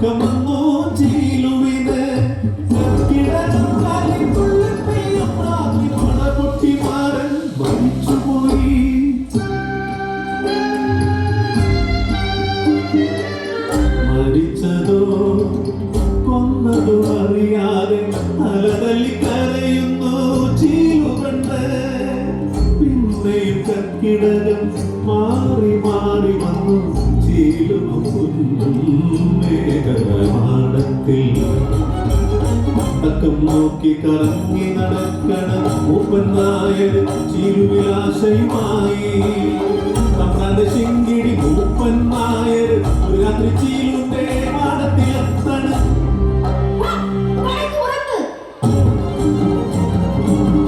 ഉറക്കമെന്നോ ചീലുവിന് പൊട്ടിമാരൻ മരിച്ചുപോയി. മരിച്ചതോ കൊന്നതോ അറിയാതെ അലതല്ലി കരയുന്നു ചീലുകണ്ട്. പിന്നെയും കർക്കിടകം മാറി മാറി വന്നു ചീലും മേഘമാടത്തിൽ. അക്കം നോക്കി കറങ്ങി നടക്കണ മൂപ്പൻ നായർ ചീലുവിലാശയുമായി